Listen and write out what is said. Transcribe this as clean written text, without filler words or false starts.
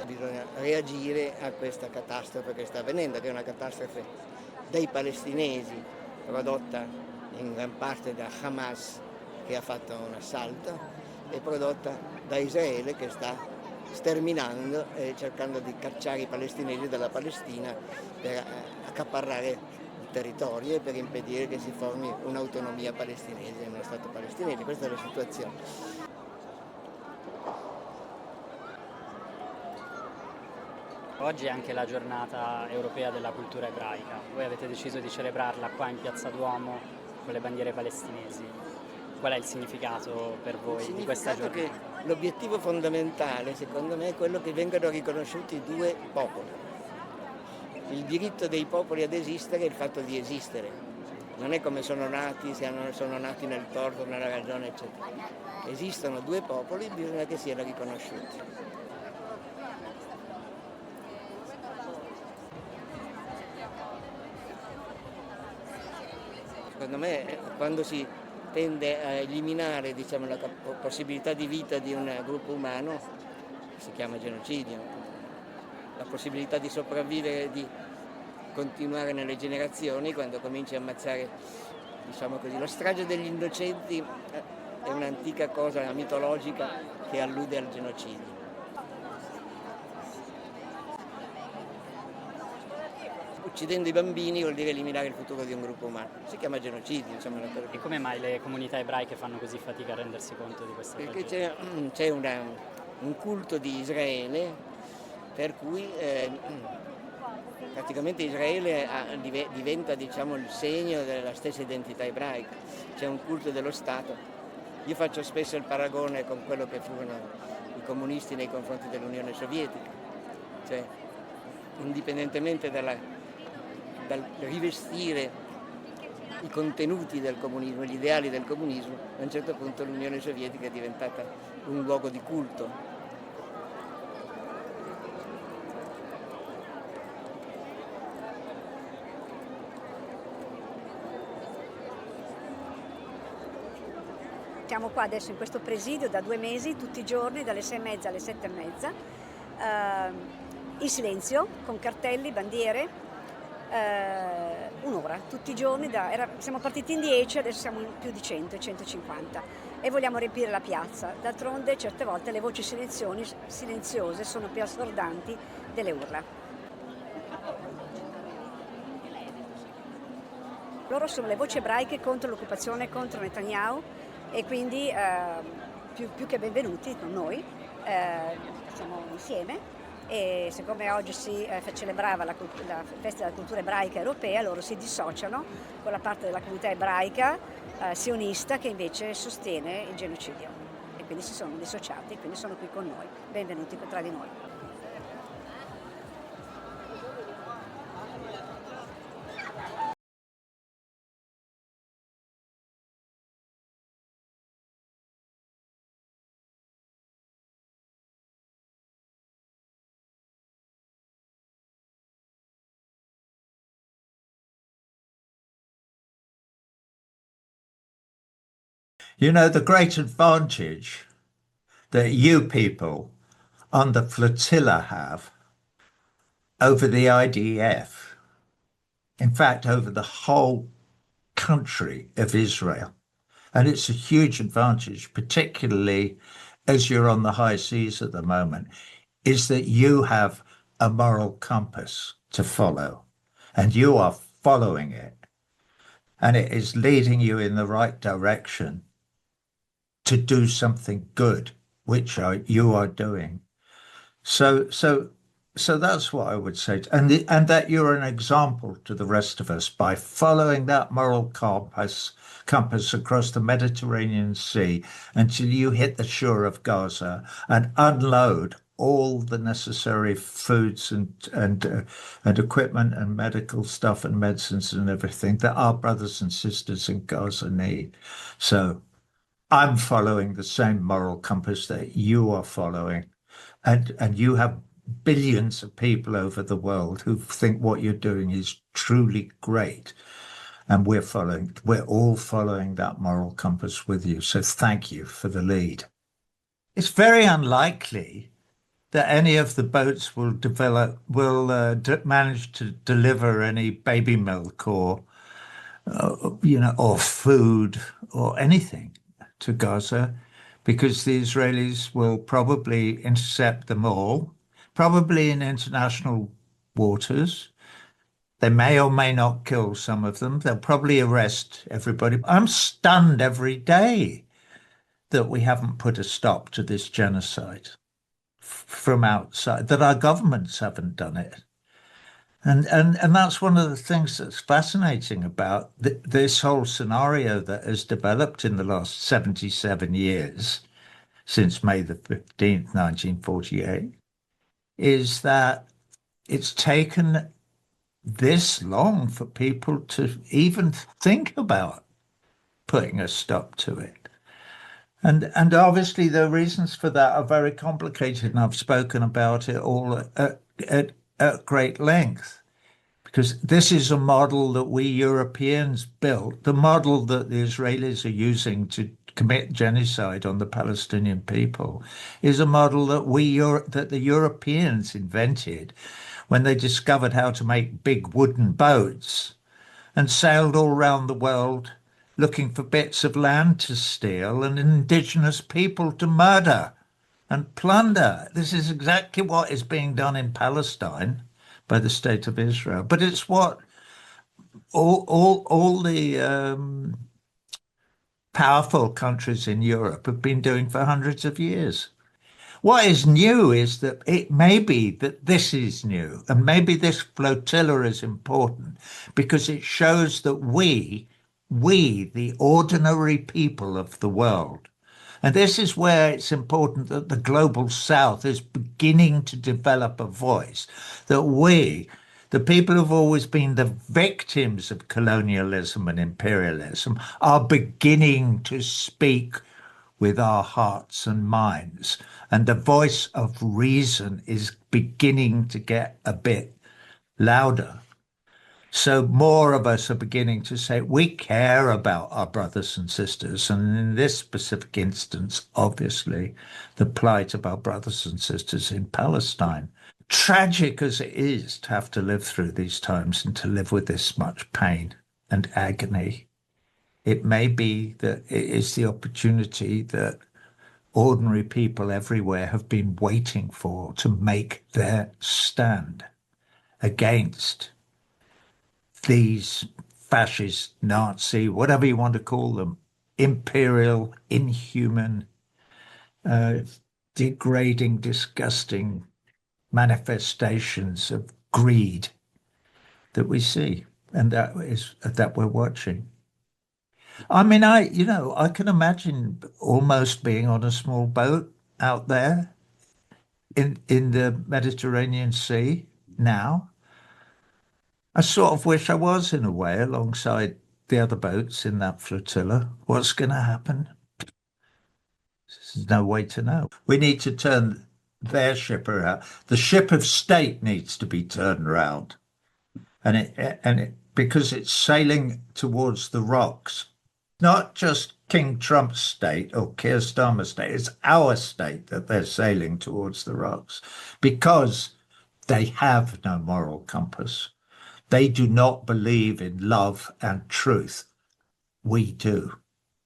Bisogna reagire a questa catastrofe che sta avvenendo, che è una catastrofe dei palestinesi, prodotta in gran parte da Hamas, che ha fatto un assalto, e prodotta da Israele, che sta sterminando e cercando di cacciare i palestinesi dalla Palestina per accaparrare il territorio e per impedire che si formi un'autonomia palestinese, uno Stato palestinese. Questa è la situazione. Oggi è anche la giornata europea della cultura ebraica. Voi avete deciso di celebrarla qua in Piazza Duomo con le bandiere palestinesi. Qual è il significato per voi di questa giornata? Che l'obiettivo fondamentale, secondo me, è quello che vengano riconosciuti due popoli. Il diritto dei popoli ad esistere e il fatto di esistere. Non è come sono nati, se sono nati nel torto, nella ragione, eccetera. Esistono due popoli, bisogna che siano riconosciuti. Secondo me, quando si tende a eliminare, diciamo, la possibilità di vita di un gruppo umano, si chiama genocidio. La possibilità di sopravvivere, di continuare nelle generazioni, quando cominci a ammazzare, diciamo così, lo strage degli innocenti è un'antica cosa mitologica che allude al genocidio. Uccidendo i bambini vuol dire eliminare il futuro di un gruppo umano. Si chiama genocidio. Insomma, E come mai le comunità ebraiche fanno così fatica a rendersi conto di questa cosa? Perché c'è un culto di Israele per cui praticamente Israele diventa, diciamo, il segno della stessa identità ebraica. C'è un culto dello Stato. Io faccio spesso il paragone con quello che furono i comunisti nei confronti dell'Unione Sovietica. Cioè, indipendentemente dal rivestire i contenuti del comunismo, gli ideali del comunismo, a un certo punto l'Unione Sovietica è diventata un luogo di culto. Siamo qua adesso in questo presidio da 2 mesi, tutti i giorni, dalle 6:30 alle 7:30, in silenzio, con cartelli, bandiere, un'ora, tutti i giorni, siamo partiti in 10, adesso siamo in più di 100, 150 e vogliamo riempire la piazza. D'altronde certe volte le voci silenziose sono più assordanti delle urla. Loro sono le voci ebraiche contro l'occupazione, contro Netanyahu, e quindi più che benvenuti con noi, siamo insieme. E siccome oggi si celebrava la festa della cultura ebraica europea, loro si dissociano con la parte della comunità ebraica sionista che invece sostiene il genocidio, e quindi si sono dissociati, quindi sono qui con noi. Benvenuti tra di noi. You know, the great advantage that you people on the flotilla have over the IDF, in fact, over the whole country of Israel. And it's a huge advantage, particularly as you're on the high seas at the moment, is that you have a moral compass to follow, and you are following it. And it is leading you in the right direction to do something good, which you are doing. So that's what I would say, and that you're an example to the rest of us by following that moral compass across the Mediterranean Sea until you hit the shore of Gaza and unload all the necessary foods and equipment and medical stuff and medicines and everything that our brothers and sisters in Gaza need. So I'm following the same moral compass that you are following. And you have billions of people over the world who think what you're doing is truly great. And we're all following that moral compass with you. So thank you for the lead. It's very unlikely that any of the boats will manage to deliver any baby milk or or food or anything to Gaza, because the Israelis will probably intercept them all, probably in international waters. They may or may not kill some of them. They'll probably arrest everybody. I'm stunned every day that we haven't put a stop to this genocide from outside, that our governments haven't done it. And that's one of the things that's fascinating about this whole scenario that has developed in the last 77 years, since May the 15th, 1948, is that it's taken this long for people to even think about putting a stop to it. And obviously the reasons for that are very complicated, and I've spoken about it all at great length, because this is a model that we Europeans built. The model that the Israelis are using to commit genocide on the Palestinian people is a model that the Europeans invented when they discovered how to make big wooden boats and sailed all around the world looking for bits of land to steal and indigenous people to murder and plunder. This is exactly what is being done in Palestine by the State of Israel. But it's what all the powerful countries in Europe have been doing for hundreds of years. What is new is that it may be that this is new, and maybe this flotilla is important because it shows that we, the ordinary people of the world, and this is where it's important that the global South is beginning to develop a voice, that we, the people who've always been the victims of colonialism and imperialism, are beginning to speak with our hearts and minds. And the voice of reason is beginning to get a bit louder. So more of us are beginning to say, we care about our brothers and sisters. And in this specific instance, obviously, the plight of our brothers and sisters in Palestine. Tragic as it is to have to live through these times and to live with this much pain and agony, it may be that it is the opportunity that ordinary people everywhere have been waiting for to make their stand against these fascist, Nazi, whatever you want to call them, imperial, inhuman, degrading, disgusting manifestations of greed that we see and that we're watching. I mean, I can imagine almost being on a small boat out there in the Mediterranean Sea now. I sort of wish I was, in a way, alongside the other boats in that flotilla. What's going to happen? There's no way to know. We need to turn their ship around. The ship of state needs to be turned around, and because it's sailing towards the rocks. Not just King Trump's state or Keir Starmer's state, it's our state that they're sailing towards the rocks because they have no moral compass. They do not believe in love and truth. We do.